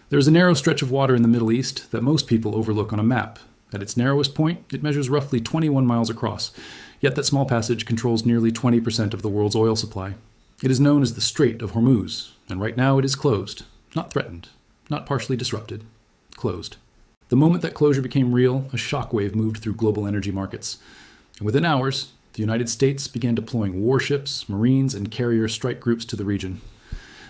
There's a narrow stretch of water in the Middle East that most people overlook on a map. At its narrowest point, it measures roughly 21 miles across, yet that small passage controls nearly 20% of the world's oil supply. It is known as the Strait of Hormuz, and right now it is closed. Not threatened, not partially disrupted. Closed. The moment that closure became real, a shockwave moved through global energy markets. And within hours, the United States began deploying warships, marines, and carrier strike groups to the region.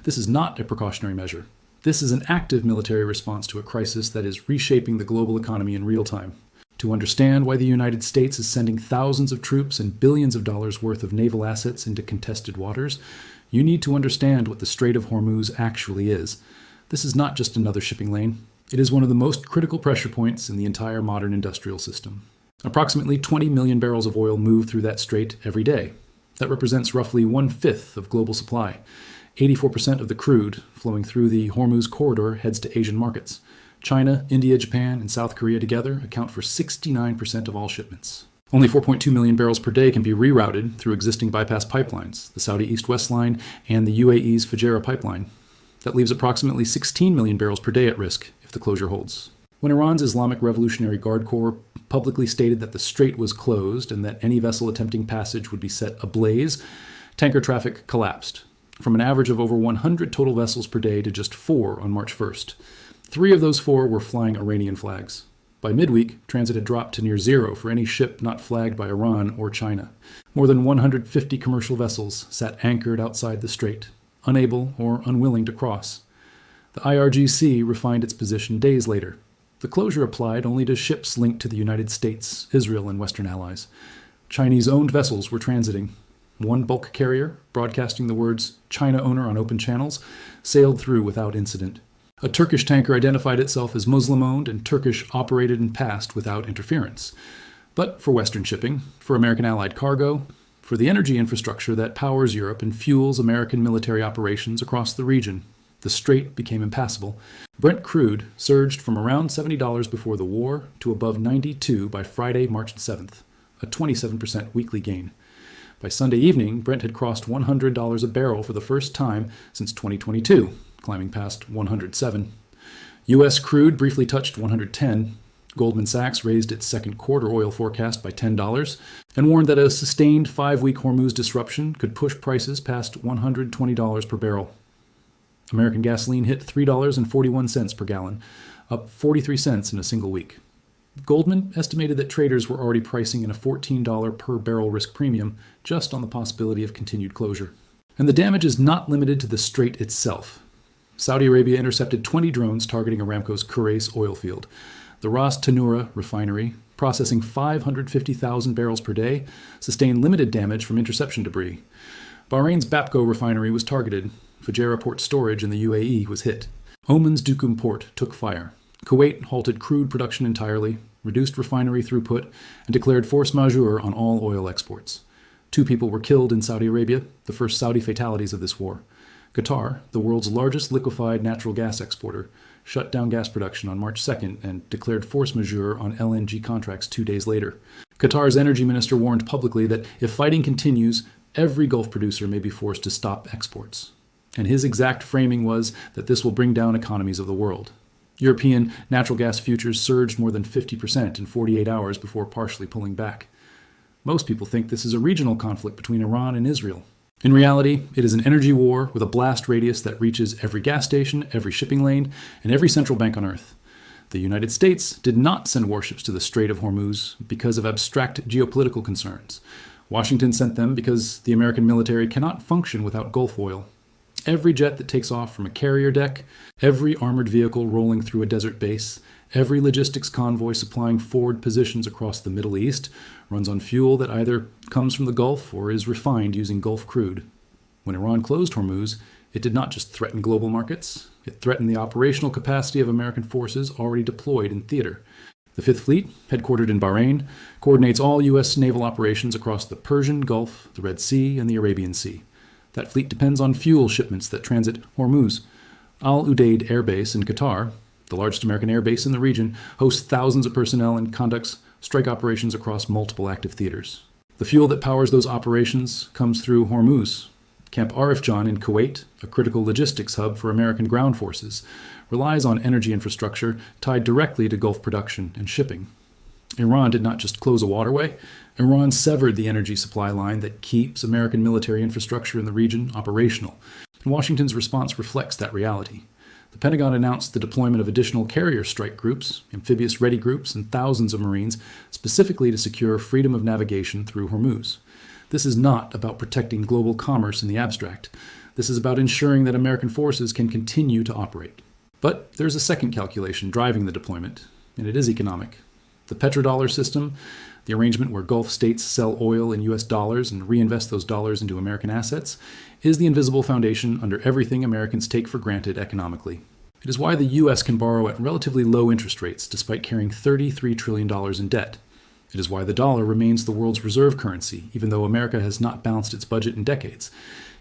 This is not a precautionary measure. This is an active military response to a crisis that is reshaping the global economy in real time. To understand why the United States is sending thousands of troops and billions of dollars worth of naval assets into contested waters, you need to understand what the Strait of Hormuz actually is. This is not just another shipping lane. It is one of the most critical pressure points in the entire modern industrial system. Approximately 20 million barrels of oil move through that strait every day. That represents roughly 1/5 of global supply. 84% of the crude flowing through the Hormuz corridor heads to Asian markets. China, India, Japan, and South Korea together account for 69% of all shipments. Only 4.2 million barrels per day can be rerouted through existing bypass pipelines, the Saudi East-West line and the UAE's Fujairah pipeline. That leaves approximately 16 million barrels per day at risk if the closure holds. When Iran's Islamic Revolutionary Guard Corps publicly stated that the strait was closed and that any vessel attempting passage would be set ablaze, tanker traffic collapsed, from an average of over 100 total vessels per day to just 4 on March 1st. 3 of those 4 were flying Iranian flags. By midweek, transit had dropped to near zero for any ship not flagged by Iran or China. More than 150 commercial vessels sat anchored outside the strait, unable or unwilling to cross. The IRGC refined its position days later. The closure applied only to ships linked to the United States, Israel, and Western allies. Chinese-owned vessels were transiting. One bulk carrier, broadcasting the words "China owner" on open channels, sailed through without incident. A Turkish tanker identified itself as Muslim-owned and Turkish-operated and passed without interference. But for Western shipping, for American allied cargo, for the energy infrastructure that powers Europe and fuels American military operations across the region, the strait became impassable. Brent crude surged from around $70 before the war to above $92 by Friday, March 7th, a 27% weekly gain. By Sunday evening, Brent had crossed $100 a barrel for the first time since 2022, climbing past $107. U.S. crude briefly touched $110. Goldman Sachs raised its second quarter oil forecast by $10 and warned that a sustained 5-week Hormuz disruption could push prices past $120 per barrel. American gasoline hit $3.41 per gallon, up 43 cents in a single week. Goldman estimated that traders were already pricing in a $14 per barrel risk premium just on the possibility of continued closure. And the damage is not limited to the strait itself. Saudi Arabia intercepted 20 drones targeting Aramco's Khurais oil field. The Ras Tanura refinery, processing 550,000 barrels per day, sustained limited damage from interception debris. Bahrain's Bapco refinery was targeted. Fujairah port storage in the UAE was hit. Oman's Duqm port took fire. Kuwait halted crude production entirely, reduced refinery throughput, and declared force majeure on all oil exports. 2 people were killed in Saudi Arabia, the first Saudi fatalities of this war. Qatar, the world's largest liquefied natural gas exporter, shut down gas production on March 2nd and declared force majeure on LNG contracts 2 days later. Qatar's energy minister warned publicly that if fighting continues, every Gulf producer may be forced to stop exports. And his exact framing was that this will bring down economies of the world. European natural gas futures surged more than 50% in 48 hours before partially pulling back. Most people think this is a regional conflict between Iran and Israel. In reality, it is an energy war with a blast radius that reaches every gas station, every shipping lane, and every central bank on Earth. The United States did not send warships to the Strait of Hormuz because of abstract geopolitical concerns. Washington sent them because the American military cannot function without Gulf oil. Every jet that takes off from a carrier deck, every armored vehicle rolling through a desert base, every logistics convoy supplying forward positions across the Middle East runs on fuel that either comes from the Gulf or is refined using Gulf crude. When Iran closed Hormuz, it did not just threaten global markets, it threatened the operational capacity of American forces already deployed in theater. The Fifth Fleet, headquartered in Bahrain, coordinates all U.S. naval operations across the Persian Gulf, the Red Sea, and the Arabian Sea. That fleet depends on fuel shipments that transit Hormuz. Al Udeid Air Base in Qatar, the largest American air base in the region, hosts thousands of personnel and conducts strike operations across multiple active theaters. The fuel that powers those operations comes through Hormuz. Camp Arif Jan in Kuwait, a critical logistics hub for American ground forces, relies on energy infrastructure tied directly to Gulf production and shipping. Iran did not just close a waterway, Iran severed the energy supply line that keeps American military infrastructure in the region operational, and Washington's response reflects that reality. The Pentagon announced the deployment of additional carrier strike groups, amphibious ready groups, and thousands of Marines specifically to secure freedom of navigation through Hormuz. This is not about protecting global commerce in the abstract. This is about ensuring that American forces can continue to operate. But there's a second calculation driving the deployment, and it is economic. The petrodollar system, the arrangement where Gulf states sell oil in US dollars and reinvest those dollars into American assets, is the invisible foundation under everything Americans take for granted economically. It is why the US can borrow at relatively low interest rates despite carrying $33 trillion in debt. It is why the dollar remains the world's reserve currency, even though America has not balanced its budget in decades.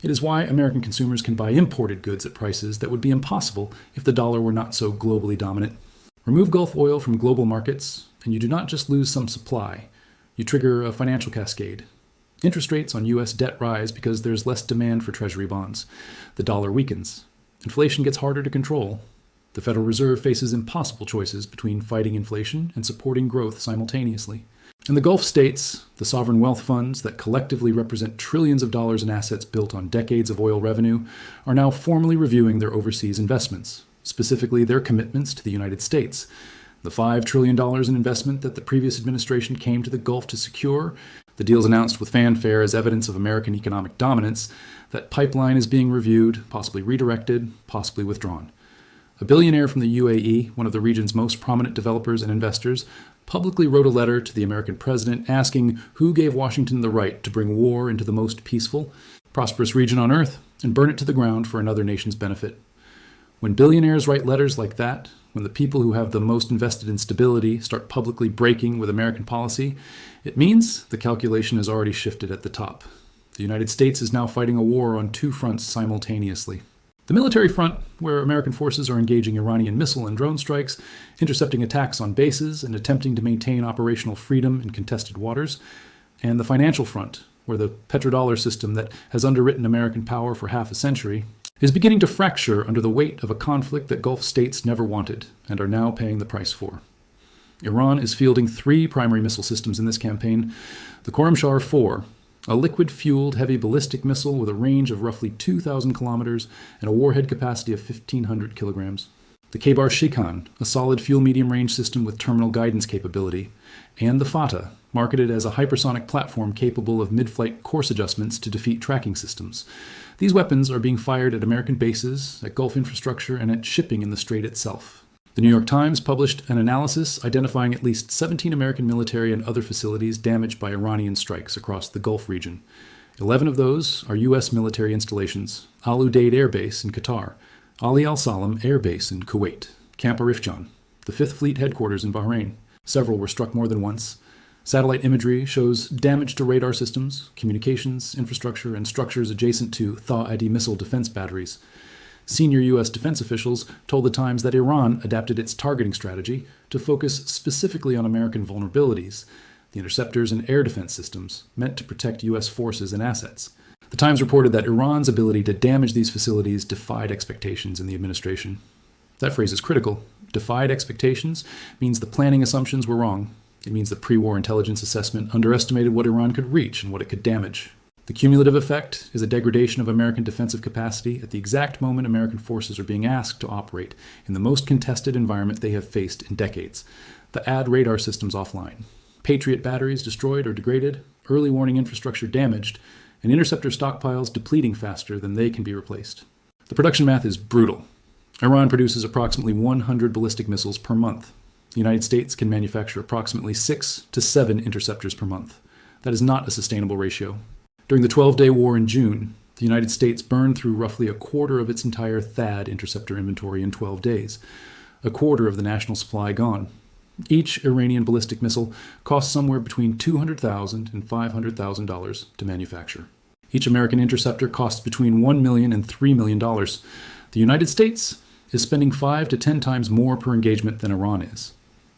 It is why American consumers can buy imported goods at prices that would be impossible if the dollar were not so globally dominant. Remove Gulf oil from global markets, and you do not just lose some supply. You trigger a financial cascade. Interest rates on U.S. debt rise because there's less demand for Treasury bonds. The dollar weakens. Inflation gets harder to control. The Federal Reserve faces impossible choices between fighting inflation and supporting growth simultaneously. And the Gulf states, the sovereign wealth funds that collectively represent trillions of dollars in assets built on decades of oil revenue, are now formally reviewing their overseas investments, specifically their commitments to the United States. The $5 trillion in investment that the previous administration came to the Gulf to secure, the deals announced with fanfare as evidence of American economic dominance, that pipeline is being reviewed, possibly redirected, possibly withdrawn. A billionaire from the UAE, one of the region's most prominent developers and investors, publicly wrote a letter to the American president asking who gave Washington the right to bring war into the most peaceful, prosperous region on earth and burn it to the ground for another nation's benefit. When billionaires write letters like that, when the people who have the most invested in stability start publicly breaking with American policy, it means the calculation has already shifted at the top. The United States is now fighting a war on two fronts simultaneously. The military front, where American forces are engaging Iranian missile and drone strikes, intercepting attacks on bases, and attempting to maintain operational freedom in contested waters, and the financial front, where the petrodollar system that has underwritten American power for half a century is beginning to fracture under the weight of a conflict that Gulf states never wanted and are now paying the price for. Iran is fielding 3 primary missile systems in this campaign: the Khorramshahr-4, a liquid-fueled heavy ballistic missile with a range of roughly 2,000 kilometers and a warhead capacity of 1,500 kilograms; the Khaybar-Shikan, a solid fuel medium-range system with terminal guidance capability; and the Fatah, marketed as a hypersonic platform capable of mid-flight course adjustments to defeat tracking systems. These weapons are being fired at American bases, at Gulf infrastructure, and at shipping in the Strait itself. The New York Times published an analysis identifying at least 17 American military and other facilities damaged by Iranian strikes across the Gulf region. 11 of those are U.S. military installations: Al Udeid Air Base in Qatar, Ali Al Salam Air Base in Kuwait, Camp Arifjan, the 5th Fleet headquarters in Bahrain. Several were struck more than once. Satellite imagery shows damage to radar systems, communications, infrastructure, and structures adjacent to Tha-Adi missile defense batteries. Senior U.S. defense officials told the Times that Iran adapted its targeting strategy to focus specifically on American vulnerabilities, the interceptors and air defense systems meant to protect U.S. forces and assets. The Times reported that Iran's ability to damage these facilities defied expectations in the administration. That phrase is critical. Defied expectations means the planning assumptions were wrong. It means the pre-war intelligence assessment underestimated what Iran could reach and what it could damage. The cumulative effect is a degradation of American defensive capacity at the exact moment American forces are being asked to operate in the most contested environment they have faced in decades. The AD radar systems offline, Patriot batteries destroyed or degraded, early warning infrastructure damaged, and interceptor stockpiles depleting faster than they can be replaced. The production math is brutal. Iran produces approximately 100 ballistic missiles per month. The United States can manufacture approximately 6 to 7 interceptors per month. That is not a sustainable ratio. During the 12-day war in June, the United States burned through roughly a quarter of its entire THAAD interceptor inventory in 12 days. A quarter of the national supply gone. Each Iranian ballistic missile costs somewhere between $200,000 and $500,000 to manufacture. Each American interceptor costs between $1 million and $3 million. The United States is spending 5 to 10 times more per engagement than Iran is.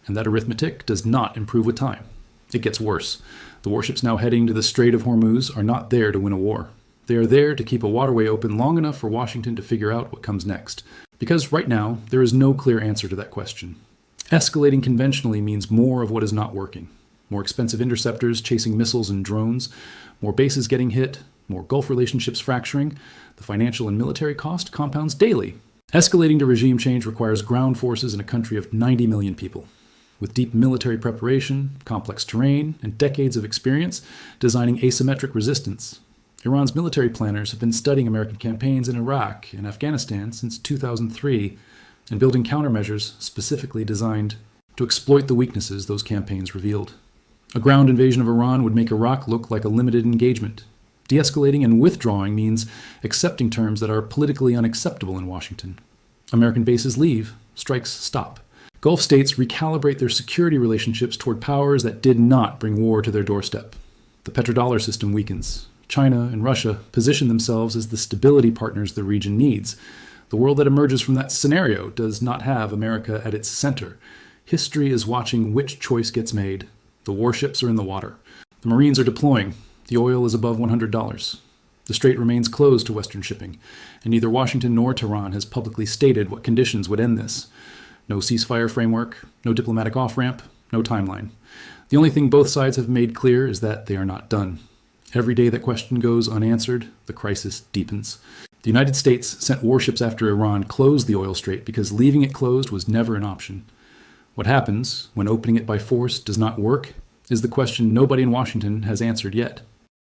And that arithmetic does not improve with time. It gets worse. The warships now heading to the Strait of Hormuz are not there to win a war. They are there to keep a waterway open long enough for Washington to figure out what comes next. Because right now, there is no clear answer to that question. Escalating conventionally means more of what is not working. More expensive interceptors chasing missiles and drones, more bases getting hit, more Gulf relationships fracturing. The financial and military cost compounds daily. Escalating to regime change requires ground forces in a country of 90 million people, with deep military preparation, complex terrain, and decades of experience designing asymmetric resistance. Iran's military planners have been studying American campaigns in Iraq and Afghanistan since 2003 and building countermeasures specifically designed to exploit the weaknesses those campaigns revealed. A ground invasion of Iran would make Iraq look like a limited engagement. De-escalating and withdrawing means accepting terms that are politically unacceptable in Washington. American bases leave, strikes stop. Gulf states recalibrate their security relationships toward powers that did not bring war to their doorstep. The petrodollar system weakens. China and Russia position themselves as the stability partners the region needs. The world that emerges from that scenario does not have America at its center. History is watching which choice gets made. The warships are in the water. The Marines are deploying. The oil is above $100. The strait remains closed to Western shipping, and neither Washington nor Tehran has publicly stated what conditions would end this. No ceasefire framework, no diplomatic off-ramp, no timeline. The only thing both sides have made clear is that they are not done. Every day that question goes unanswered, the crisis deepens. The United States sent warships after Iran closed the oil strait because leaving it closed was never an option. What happens when opening it by force does not work is the question nobody in Washington has answered yet.